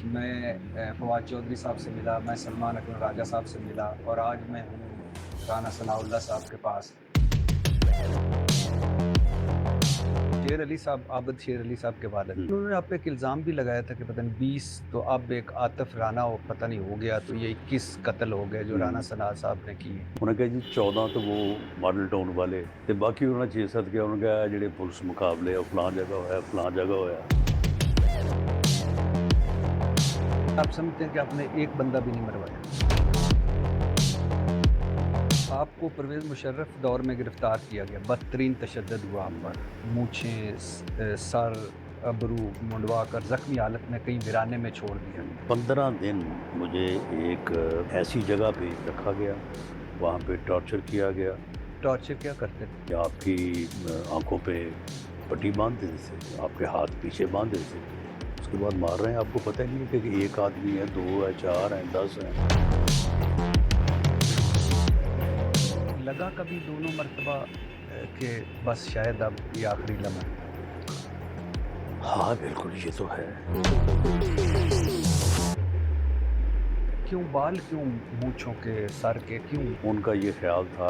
میں فواد چودھری صاحب سے ملا، میں سلمان اکرم راجہ صاحب سے ملا، اور آج میں ہوں رانا ثناء اللہ صاحب کے پاس۔ شیر علی صاحب، عابد شیر علی صاحب کے والد، انہوں نے آپ پہ ایک الزام بھی لگایا تھا کہ پتہ نہیں 20 تو اب ایک عاطف رانا ہو پتہ نہیں ہو گیا، تو یہ 21 قتل ہو گئے جو رانا ثناء صاحب نے کیے۔ انہوں نے کہا جی 14 تو وہ ماڈل ٹاؤن والے تے باقی انہوں نے 6-7 کیا، انہوں نے کہا جڑے پولیس مقابلے فلاں جگہ ہوا فلاں جگہ ہوا۔ آپ سمجھتے ہیں کہ آپ نے ایک بندہ بھی نہیں مروایا؟ آپ کو پرویز مشرف دور میں گرفتار کیا گیا، بدترین تشدد ہوا آپ پر، مونچھیں سر ابرو منڈوا کر زخمی حالت میں کہیں ویرانے میں چھوڑ دیا۔ 15 دن مجھے ایک ایسی جگہ پہ رکھا گیا، وہاں پہ ٹارچر کیا گیا ٹارچر کیا کرتے تھے؟ کہ آپ کی آنکھوں پہ پٹی باندھ دیتے تھے، آپ کے ہاتھ پیچھے باندھ دیتے تھے، اس کے بعد مار رہے ہیں، آپ کو پتہ نہیں ہے کہ ایک آدمی ہے، 2 ہے، 4 ہیں، 10 ہیں۔ لگا کبھی دونوں مرتبہ کہ بس شاید اب یہ آخری لمحہ؟ ہاں بالکل، یہ تو ہے۔ کیوں بال کیوں مونچھوں کے سر کے کیوں؟ ان کا یہ خیال تھا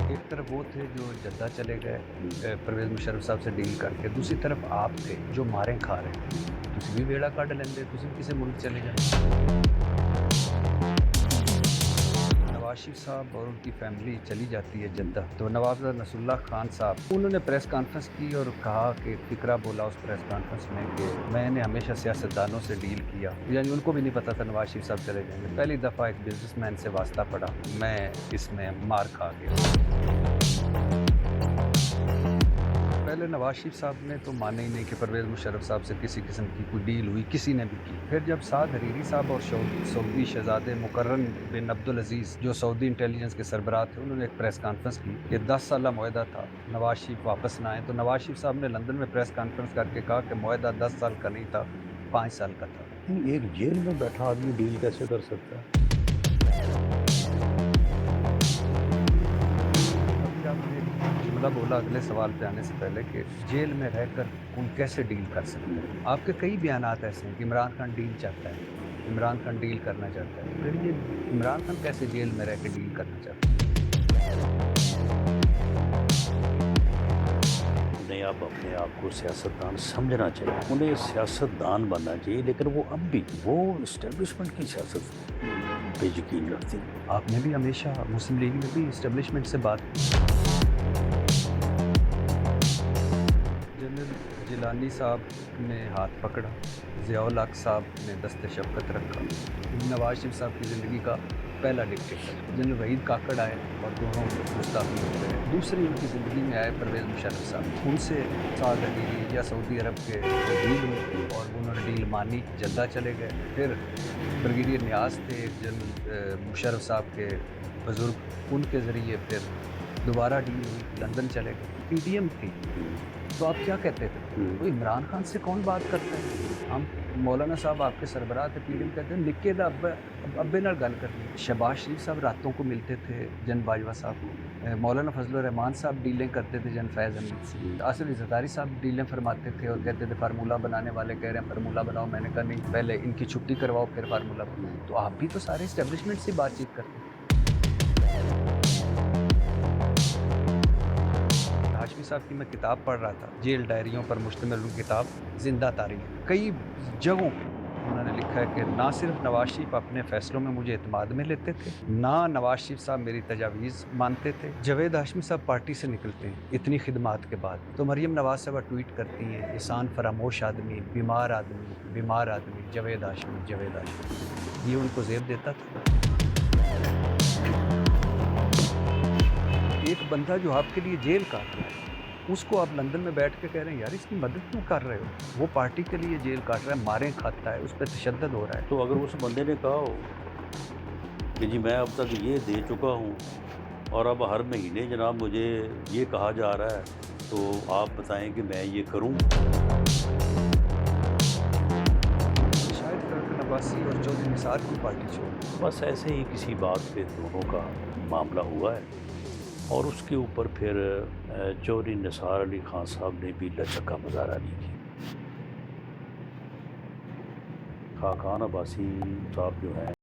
ایک طرف وہ تھے جو جدہ چلے گئے پرویز مشرف صاحب سے ڈیل کر کے، دوسری طرف آپ تھے جو ماریں کھا رہے تھے، تسی بھی ویڑا کڈ لیندے، تسی بھی کسی ملک چلے جائیں۔ نواز شریف صاحب اور ان کی فیملی چلی جاتی ہے جدہ، تو نواب نصر اللہ خان صاحب انہوں نے پریس کانفرنس کی اور کہا کہ ایک فقرہ بولا اس پریس کانفرنس میں کہ میں نے ہمیشہ سیاستدانوں سے ڈیل کیا، یعنی ان کو بھی نہیں پتا تھا نواز شریف صاحب چلے جائیں گے، پہلی دفعہ ایک بزنس مین سے واسطہ پڑا، میں اس میں مار کھا گیا۔ پہلے نواز شریف صاحب نے تو مانا ہی نہیں کہ پرویز مشرف صاحب سے کسی قسم کی کوئی ڈیل ہوئی، کسی نے بھی کی۔ پھر جب سعد حریری صاحب اور سعودی شہزادے مکرم بن عبدالعزیز جو سعودی انٹیلیجنس کے سربراہ تھے، انہوں نے ایک پریس کانفرنس کی کہ 10 سالہ معاہدہ تھا، نواز شریف واپس نہ آئے، تو نواز شریف صاحب نے لندن میں پریس کانفرنس کر کے کہا کہ معاہدہ 10 سال کا نہیں تھا، 5 سال کا تھا۔ ایک جیل میں بیٹھا آدمی ڈیل کیسے کر سکتا ہے؟ ابھی آپ نے جملہ بولا اگلے سوال پہ آنے سے پہلے کہ جیل میں رہ کر کون کیسے ڈیل کر سکتے ہیں۔ آپ کے کئی بیانات ایسے ہیں کہ عمران خان ڈیل چاہتا ہے، عمران خان ڈیل کرنا چاہتا ہے، پھر یہ عمران خان کیسے جیل میں رہ کے ڈیل کرنا چاہتا ہے؟ انہیں اب اپنے آپ کو سیاستدان سمجھنا چاہیے، انہیں سیاستدان بننا چاہیے، لیکن وہ اب بھی وہ اسٹیبلشمنٹ کی سیاست پہ یقین رکھتی ہیں۔ آپ نے بھی ہمیشہ مسلم لیگ میں بھی اسٹیبلشمنٹ سے بات کی۔ جنرل جیلانی صاحب نے ہاتھ پکڑا، ضیاء الحق صاحب نے دست شفقت رکھا، نواز شریف صاحب کی زندگی کا پہلا ڈکٹیٹر جنرل وحید کاکڑ آئے اور دونوں گستاخی ہوتے رہے۔ دوسری ان کی زندگی میں آئے پرویز مشرف صاحب، ان سے سعد حریری یا سعودی عرب کے ڈیل ہوئی اور انہوں نے ڈیل مانی، جدہ چلے گئے۔ پھر بریگیڈیئر نیاز تھے جنرل مشرف صاحب کے بزرگ، ان کے ذریعے پھر دوبارہ ڈیل ہوئی، لندن چلے گئے۔ پی ڈی ایم تھی، تو آپ کیا کہتے تھے؟ تو عمران خان سے کون بات کرتا ہے؟ ہم مولانا صاحب آپ کے سربراہ تھے، پی ڈی ایم کہتے ہیں لکھ کے دا ابے نال گل کرنی۔ شہباز شریف صاحب راتوں کو ملتے تھے جن باجوہ صاحب کو، مولانا فضل الرحمان صاحب ڈیلیں کرتے تھے جن فیض احمد سے، آصف زرداری صاحب ڈیلیں فرماتے تھے اور کہتے تھے فارمولہ بنانے والے کہہ رہے ہیں فارمولہ بناؤ، میں نے کہا نہیں، پہلے ان کی چھٹی کرواؤ پھر فارمولہ بناؤ۔ تو آپ بھی تو سارے اسٹیبلشمنٹ سے بات چیت کرتے ہیں۔ ہاشمی صاحب کی میں کتاب پڑھ رہا تھا، جیل ڈائریوں پر مشتمل ان کتاب زندہ تاریخ، کئی جگہوں انہوں نے لکھا ہے کہ نہ صرف نواز شریف اپنے فیصلوں میں مجھے اعتماد میں لیتے تھے، نہ نواز شریف صاحب میری تجاویز مانتے تھے۔ جاوید ہاشمی صاحب پارٹی سے نکلتے ہیں اتنی خدمات کے بعد، تو مریم نواز صاحبہ ٹویٹ کرتی ہیں احسان فراموش آدمی، بیمار آدمی، بیمار آدمی، جاوید ہاشمی، جاوید ہاشمی۔ یہ ان کو زیب دیتا تھا۔ ایک بندہ جو آپ کے لیے جیل کاٹ رہا ہے، اس کو آپ لندن میں بیٹھ کے کہہ رہے ہیں یار اس کی مدد کیوں کر رہے ہو؟ وہ پارٹی کے لیے جیل کاٹ رہا ہے، ماریں کھاتا ہے، اس پہ تشدد ہو رہا ہے۔ تو اگر اس بندے نے کہا ہو کہ جی میں اب تک یہ دے چکا ہوں اور اب ہر مہینے جناب مجھے یہ کہا جا رہا ہے، تو آپ بتائیں کہ میں یہ کروں؟ شاید فرقہ نواسی اور چودھری نثار کی پارٹی چھوڑ۔ بس ایسے ہی کسی بات پہ دونوں کا معاملہ ہوا ہے، اور اس کے اوپر پھر چودھری نثار علی خان صاحب نے بھی لچک مظاہرہ نہیں کی۔ خاقان عباسی صاحب جو ہیں